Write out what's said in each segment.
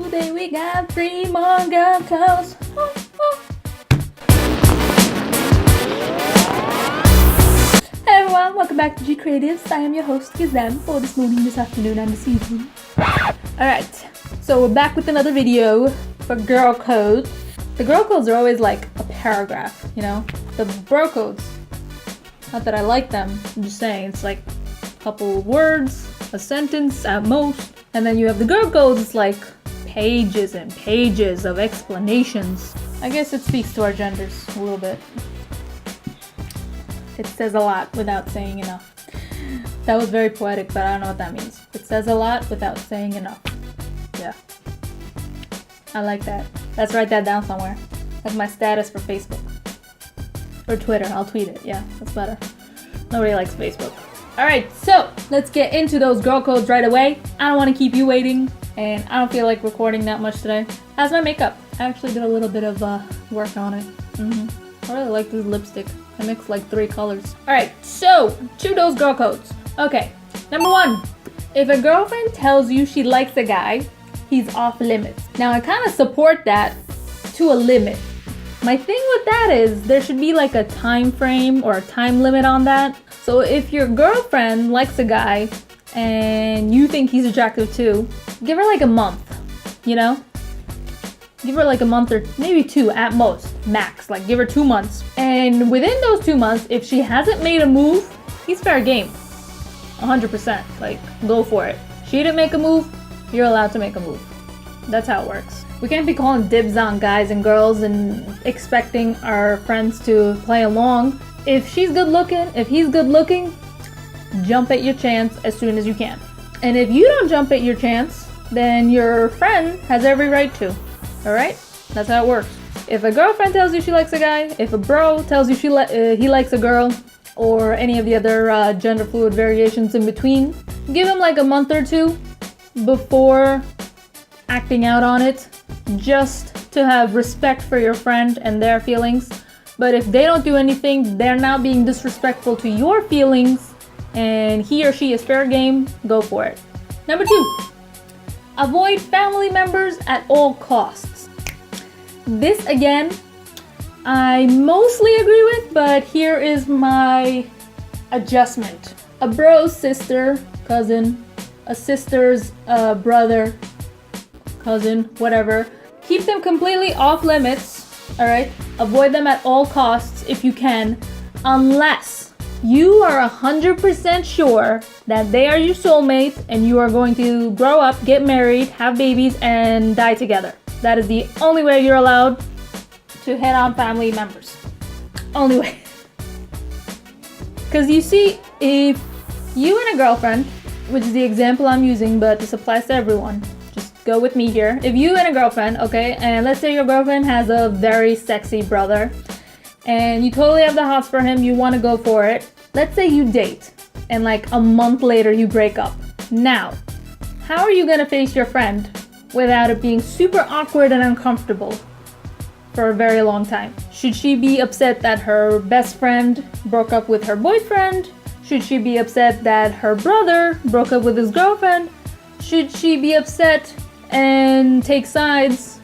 Today we got 3 more girl codes. Hey everyone, welcome back to Gkreatives. I am your host, Gizem, for this morning, this afternoon, and this evening. Alright, so we're back with another video for girl codes. The girl codes are always like a paragraph, you know? The bro codes, not that I like them, I'm just saying, it's like a couple of words, a sentence at most. And then you have the girl codes, it's like pages and pages of explanations. I guess it speaks to our genders a little bit. It says a lot without saying enough. That was very poetic, but I don't know what that means. It says a lot without saying enough. Yeah. I like that. Let's write that down somewhere. That's my status for Facebook. Or Twitter. I'll tweet it. Yeah, that's better. Nobody likes Facebook. Alright, so let's get into those girl codes right away. I don't want to keep you waiting, and I don't feel like recording that much today. How's my makeup? I actually did a little bit of work on it. I really like this lipstick. I mixed like 3 colors. Alright, so to those girl codes. Okay, number 1. If a girlfriend tells you she likes a guy, he's off limits. Now I kind of support that to a limit. My thing with that is there should be like a time frame or a time limit on that. So if your girlfriend likes a guy and you think he's attractive too, give her like a month, you know? Give her like a month or maybe 2 at most, max. Like give her 2 months. And within those 2 months, if she hasn't made a move, he's fair game. 100%. Like, go for it. She didn't make a move, you're allowed to make a move. That's how it works. We can't be calling dibs on guys and girls and expecting our friends to play along. If she's good looking, if he's good looking, jump at your chance as soon as you can. And if you don't jump at your chance, then your friend has every right to. Alright? That's how it works. If a girlfriend tells you she likes a guy, if a bro tells you he likes a girl, or any of the other gender fluid variations in between, give him like a month or 2 before acting out on it, just to have respect for your friend and their feelings. But if they don't do anything, they're now being disrespectful to your feelings, and he or she is fair game, go for it. Number 2, avoid family members at all costs. This again, I mostly agree with, but here is my adjustment. A bro's sister, cousin, a sister's brother, cousin, whatever. Keep them completely off limits, alright? Avoid them at all costs if you can, unless you are 100% sure that they are your soulmate and you are going to grow up, get married, have babies, and die together. That is the only way you're allowed to hit on family members. Only way. Because you see, if you and a girlfriend, which is the example I'm using, but this applies to everyone, just go with me here. If you and a girlfriend, okay, and let's say your girlfriend has a very sexy brother, and you totally have the hots for him, you want to go for it. Let's say you date, and like a month later you break up. Now, how are you going to face your friend without it being super awkward and uncomfortable for a very long time? Should she be upset that her best friend broke up with her boyfriend? Should she be upset that her brother broke up with his girlfriend? Should she be upset and take sides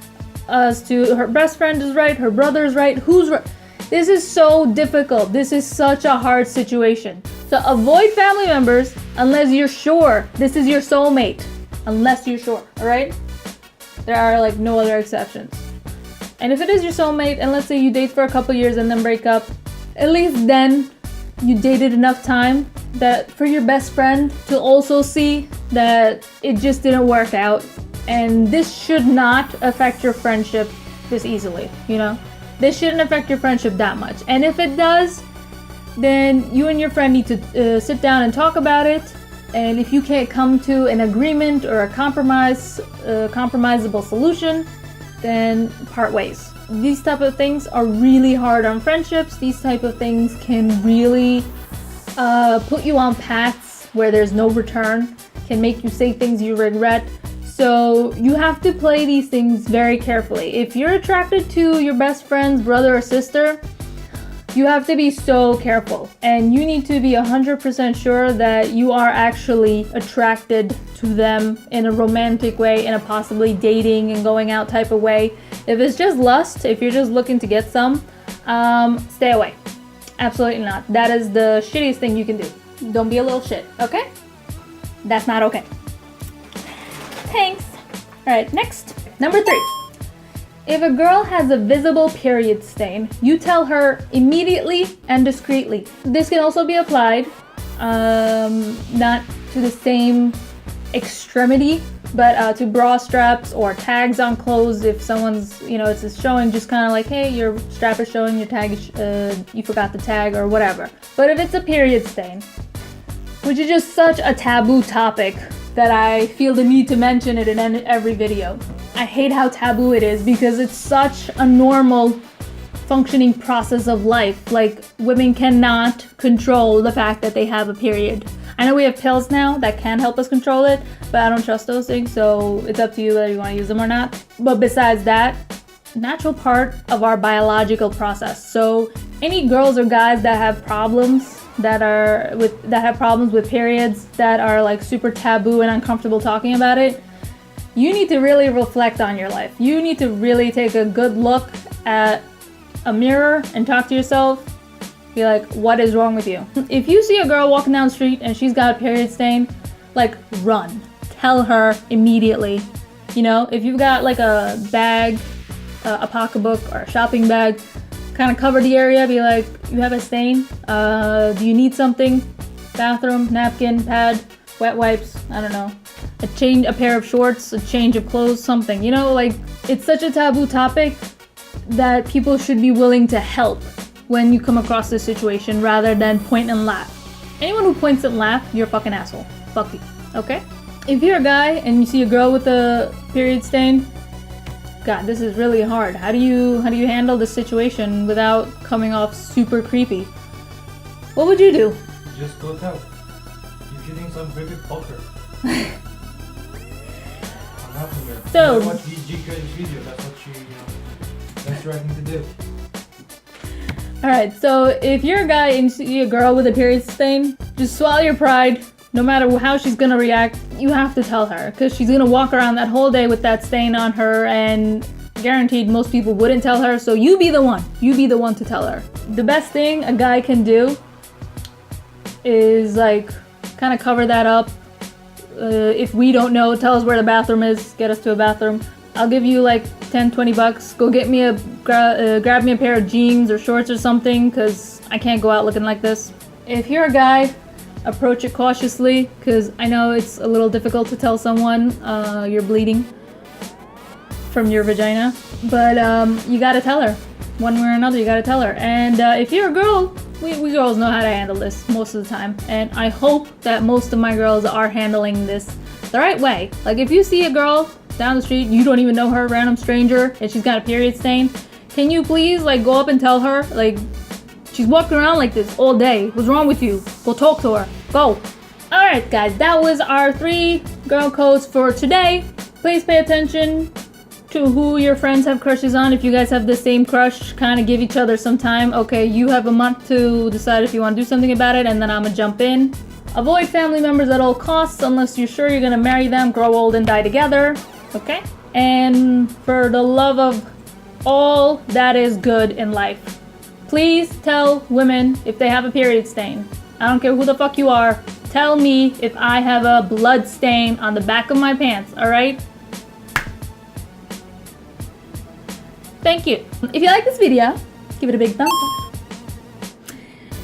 as to her best friend is right, her brother is right, who's right? This is so difficult. This is such a hard situation. So avoid family members unless you're sure this is your soulmate. Unless you're sure, alright? There are like no other exceptions. And if it is your soulmate, and let's say you date for a couple years and then break up, at least then you dated enough time that for your best friend to also see that it just didn't work out. And this should not affect your friendship this easily, you know? This shouldn't affect your friendship that much. And if it does, then you and your friend need to sit down and talk about it. And if you can't come to an agreement or a compromisable solution, then part ways. These type of things are really hard on friendships. These type of things can really put you on paths where there's no return, can make you say things you regret. So you have to play these things very carefully. If you're attracted to your best friend's brother or sister, You have to be so careful, and you need to be 100% sure that you are actually attracted to them in a romantic way, in a possibly dating and going out type of way. If it's just lust, if you're just looking to get some, stay away. Absolutely not. That is the shittiest thing you can do. Don't be a little shit, okay? That's not okay. Thanks. All right, next. Number 3. If a girl has a visible period stain, you tell her immediately and discreetly. This can also be applied, not to the same extremity, but to bra straps or tags on clothes. If someone's, it's showing, just kind of like, hey, your strap is showing, your tag is, you forgot the tag or whatever. But if it's a period stain, which is just such a taboo topic that I feel the need to mention it in every video. I hate how taboo it is because it's such a normal functioning process of life. Like, women cannot control the fact that they have a period. I know we have pills now that can help us control it, but I don't trust those things, so it's up to you whether you want to use them or not. But besides that, natural part of our biological process. So any girls or guys that have problems with periods, that are like super taboo and uncomfortable talking about it, you need to really reflect on your life. You need to really take a good look at a mirror and talk to yourself. Be like, what is wrong with you? If you see a girl walking down the street and she's got a period stain, like, run. Tell her immediately. If you've got like a bag, a pocketbook or a shopping bag, kind of cover the area, be like, you have a stain? Do you need something? Bathroom, napkin, pad, wet wipes, I don't know. A pair of shorts, a change of clothes, something. It's such a taboo topic that people should be willing to help when you come across this situation rather than point and laugh. Anyone who points and laugh, you're a fucking asshole. Fuck you, okay? If you're a guy and you see a girl with a period stain, God, this is really hard. How do you handle this situation without coming off super creepy? What would you do? Just go tell. You're getting some very poker. So, watch Gkreatives video. That's what that's the right thing to do. Alright, so if you're a guy and you see a girl with a period stain, just swallow your pride. No matter how she's gonna react, you have to tell her, because she's gonna walk around that whole day with that stain on her, and guaranteed most people wouldn't tell her, so you be the one. You be the one to tell her. The best thing a guy can do is kind of cover that up. If we don't know, tell us where the bathroom is, get us to a bathroom. I'll give you like 10, 20 bucks. Go get me grab me a pair of jeans or shorts or something, because I can't go out looking like this. If you're a guy, approach it cautiously, because I know it's a little difficult to tell someone you're bleeding from your vagina, but you gotta tell her. One way or another, you gotta tell her. And if you're a girl, we girls know how to handle this most of the time, and I hope that most of my girls are handling this the right way. Like, if you see a girl down the street, you don't even know her, random stranger, and she's got a period stain, can you please go up and tell her, she's walking around like this all day. What's wrong with you? Go talk to her. Go. Alright guys, that was our 3 girl codes for today. Please pay attention to who your friends have crushes on. If you guys have the same crush, kind of give each other some time. Okay, you have a month to decide if you want to do something about it, and then I'm gonna jump in. Avoid family members at all costs unless you're sure you're gonna marry them, grow old, and die together. Okay? And for the love of all that is good in life, please tell women if they have a period stain. I don't care who the fuck you are. Tell me if I have a blood stain on the back of my pants, alright? Thank you. If you like this video, give it a big thumbs up.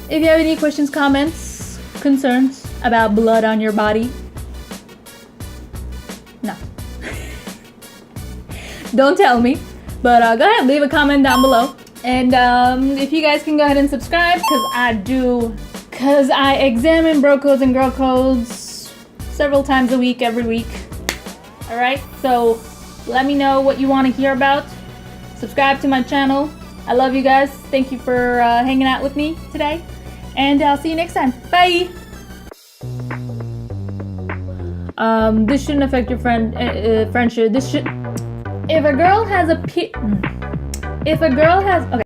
If you have any questions, comments, concerns about blood on your body, no. Don't tell me, but go ahead, leave a comment down below. And if you guys can go ahead and subscribe, because I examine bro codes and girl codes several times a week, every week. Alright, so let me know what you want to hear about. Subscribe to my channel. I love you guys. Thank you for hanging out with me today. And I'll see you next time. Bye! This shouldn't affect your friendship. If a girl has okay.